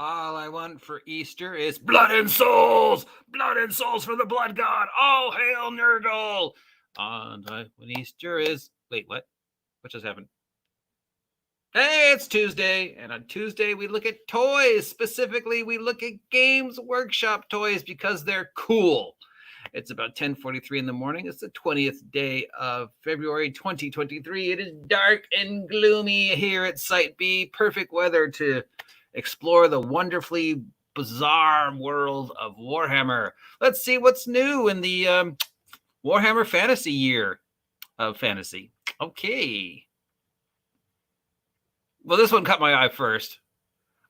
All I want for Easter is blood and souls! Blood and souls for the blood god! All hail Nurgle! When Easter is... Wait, what? What just happened? Hey, it's Tuesday, and on Tuesday we look at toys. Specifically, we look at Games Workshop toys because they're cool. It's about 10:43 in the morning. It's the 20th day of February 2023. It is dark and gloomy here at Site B. Perfect weather to explore the wonderfully bizarre world of Warhammer. Let's see what's new in the Warhammer Fantasy year of fantasy. Okay. Well, this one caught my eye first.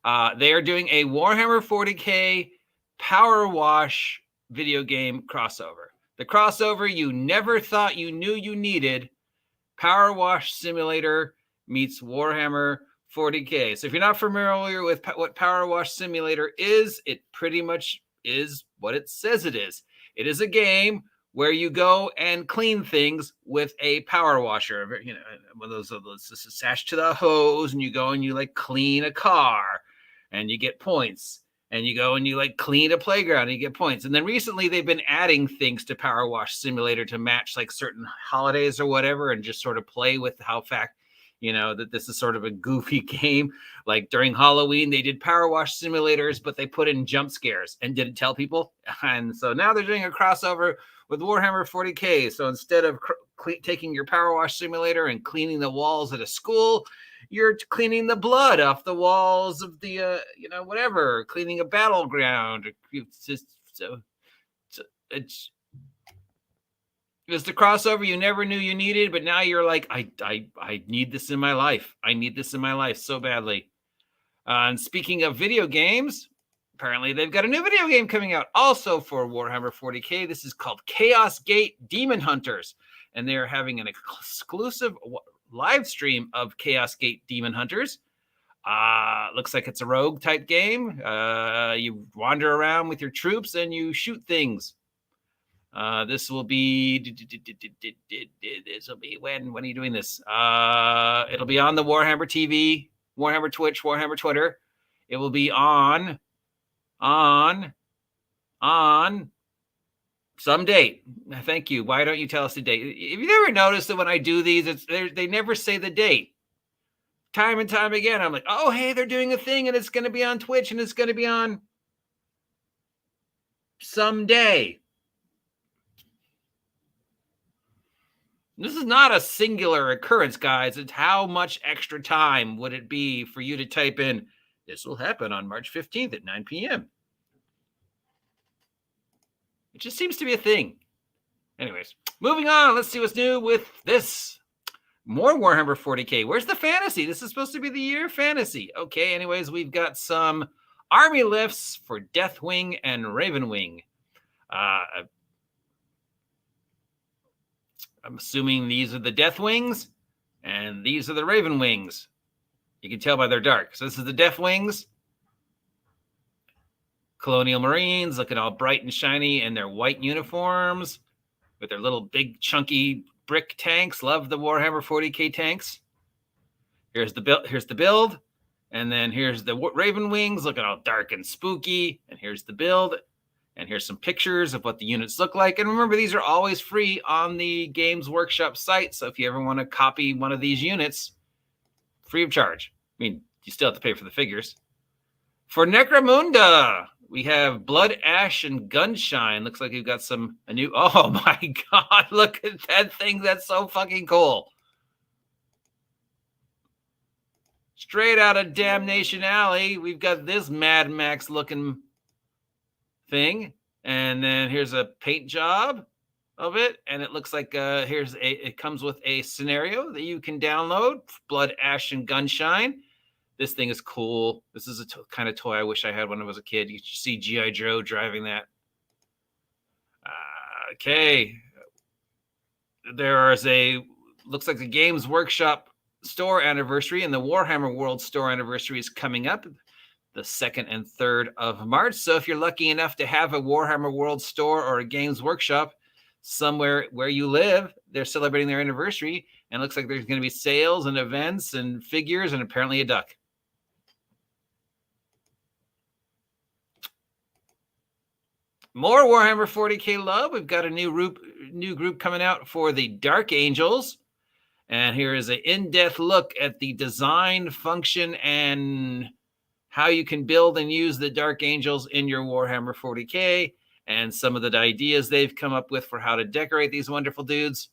They are doing a Warhammer 40K Power Wash video game crossover. The crossover you never thought you knew you needed. Power Wash Simulator meets Warhammer 40K. So if you're not familiar with what Power Wash Simulator is, it pretty much is what it says it is. It is a game where you go and clean things with a power washer. You know, one of those attached to the hose, and you go and you like clean a car, and you get points. And you go and you like clean a playground and you get points. And then recently they've been adding things to Power Wash Simulator to match like certain holidays or whatever, and just sort of play with how that this is sort of a goofy game. Like during Halloween, they did Power Wash Simulators, but they put in jump scares and didn't tell people. And so now they're doing a crossover with Warhammer 40K. So instead of taking your Power Wash Simulator and cleaning the walls at a school, you're cleaning the blood off the walls of the, whatever, cleaning a battleground. It's the crossover you never knew you needed, but now you're like, I need this in my life. I need this in my life so badly. And speaking of video games, apparently they've got a new video game coming out also for Warhammer 40K. This is called Chaos Gate Demon Hunters, and they're having an exclusive live stream of Chaos Gate Demon Hunters. Looks like it's a rogue type game. You wander around with your troops and you shoot things. This will be when are you doing this? It'll be on the Warhammer TV, Warhammer Twitch, Warhammer Twitter. It will be on some date. Thank you. Why don't you tell us the date? If you never noticed that when I do these, they never say the date. Time and time again, I'm like, oh, hey, they're doing a thing, and it's going to be on Twitch, and it's going to be on someday. This is not a singular occurrence, guys. It's how much extra time would it be for you to type in, this will happen on March 15th at 9 p.m. It just seems to be a thing. Anyways, moving on. Let's see what's new with this. More Warhammer 40K. Where's the fantasy? This is supposed to be the year of fantasy. Okay, anyways, we've got some army lifts for Deathwing and Ravenwing. I'm assuming these are the Deathwings, and these are the Ravenwings. You can tell by their dark. So this is the Deathwings. Colonial Marines looking all bright and shiny in their white uniforms with their little big chunky brick tanks. Love the Warhammer 40K tanks. Here's the build. And then here's the Raven Wings looking all dark and spooky. And here's the build. And here's some pictures of what the units look like. And remember, these are always free on the Games Workshop site. So if you ever want to copy one of these units, free of charge. I mean, you still have to pay for the figures. For Necromunda, we have Blood, Ash, and Gunshine. Looks like we've got a new... Oh, my God. Look at that thing. That's so fucking cool. Straight out of Damnation Alley, we've got this Mad Max-looking thing. And then here's a paint job of it. And it looks like it comes with a scenario that you can download. Blood, Ash, and Gunshine. This thing is cool. This is a kind of toy I wish I had when I was a kid. You see G.I. Joe driving that. Okay. Looks like the Games Workshop store anniversary and the Warhammer World store anniversary is coming up the 2nd and 3rd of March. So if you're lucky enough to have a Warhammer World store or a Games Workshop somewhere where you live, they're celebrating their anniversary. And it looks like there's going to be sales and events and figures and apparently a duck. More Warhammer 40k love. We've got a new group coming out for the Dark Angels. And here is an in-depth look at the design, function, and how you can build and use the Dark Angels in your Warhammer 40k, and some of the ideas they've come up with for how to decorate these wonderful dudes.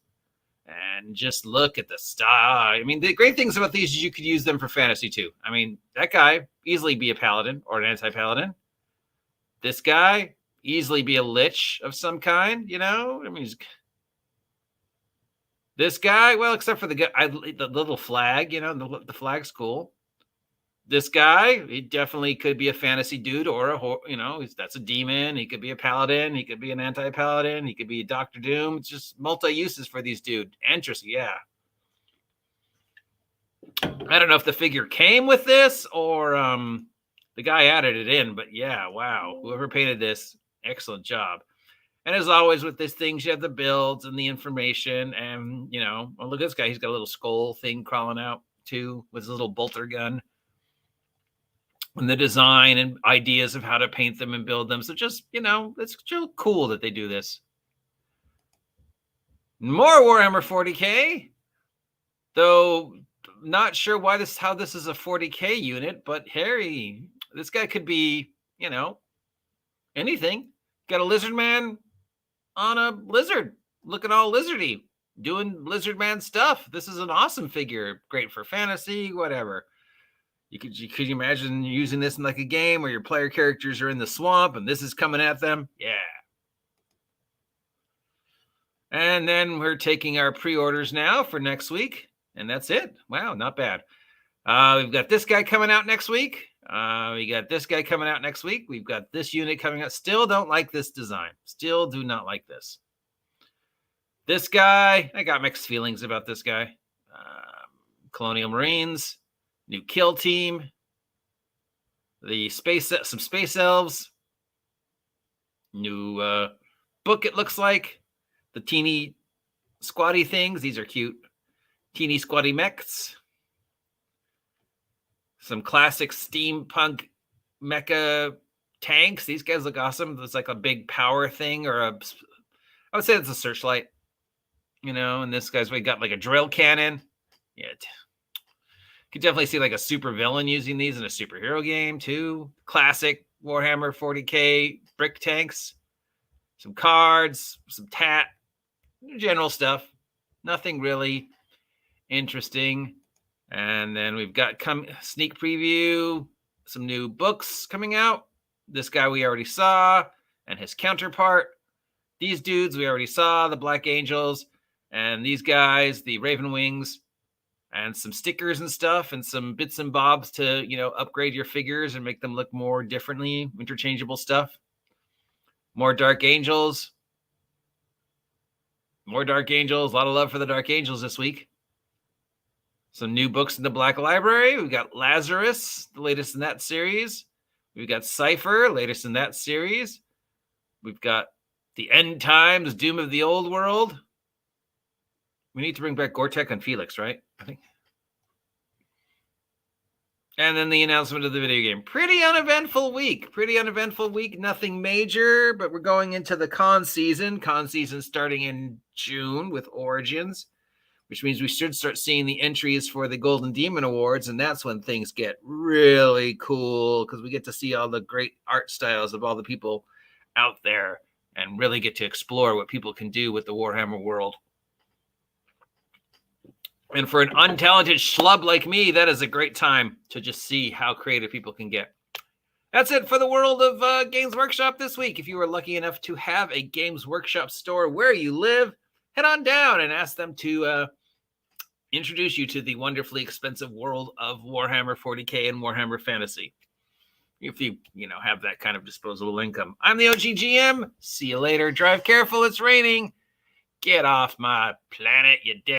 And just look at the style. I mean, the great things about these is you could use them for fantasy too. I mean, that guy easily be a paladin or an anti-paladin. This guy easily be a lich of some kind, you know? I mean, this guy, well, except for the little flag, you know, the flag's cool. This guy, he definitely could be a fantasy dude or that's a demon. He could be a paladin. He could be an anti-paladin. He could be a Doctor Doom. It's just multi-uses for these dude. Interesting, yeah. I don't know if the figure came with this or the guy added it in, but yeah, wow. Whoever painted this, excellent job. And as always with these things, you have the builds and the information. And, you know, well, look at this guy. He's got a little skull thing crawling out too with his little bolter gun. And the design and ideas of how to paint them and build them. So just, you know, it's still cool that they do this. More Warhammer 40k. Though not sure how this is a 40k unit, but Harry, this guy could be, you know, anything. Got a lizard man on a lizard, looking all lizardy, doing lizard man stuff. This is an awesome figure. Great for fantasy, whatever. Could you imagine using this in like a game where your player characters are in the swamp and this is coming at them? Yeah. And then we're taking our pre-orders now for next week. And that's it. Wow, not bad. We've got this guy coming out next week. We got this guy coming out next week. We've got this unit coming out. Still don't like this design. Still do not like this. This guy, I got mixed feelings about this guy. Colonial Marines. New kill team, some space elves, new book. It looks like the teeny squatty things. These are cute, teeny squatty mechs. Some classic steampunk mecha tanks. These guys look awesome. It's like a big power thing, or I would say it's a searchlight. You know, and this guy's got like a drill cannon. Yeah. Could definitely see like a super villain using these in a superhero game too. Classic Warhammer 40k brick tanks, some cards, some general stuff. Nothing really interesting. And then we've got sneak preview, some new books coming out. This guy we already saw and his counterpart. These dudes we already saw, the Black Angels, and these guys, the Raven Wings. And some stickers and stuff and some bits and bobs to, you know, upgrade your figures and make them look more differently, interchangeable stuff. More Dark Angels. More Dark Angels. A lot of love for the Dark Angels this week. Some new books in the Black Library. We've got Lazarus, the latest in that series. We've got Cypher, latest in that series. We've got the End Times, Doom of the Old World. We need to bring back Gortek and Felix, right? I think. And then the announcement of the video game. Pretty uneventful week. Nothing major, but we're going into the con season. Con season starting in June with Origins, which means we should start seeing the entries for the Golden Demon Awards. And that's when things get really cool because we get to see all the great art styles of all the people out there and really get to explore what people can do with the Warhammer world. And for an untalented schlub like me, that is a great time to just see how creative people can get. That's it for the world of Games Workshop this week. If you were lucky enough to have a Games Workshop store where you live, head on down and ask them to introduce you to the wonderfully expensive world of Warhammer 40k and Warhammer Fantasy. If you have that kind of disposable income. I'm the OGGM. See you later. Drive careful. It's raining. Get off my planet, you dick.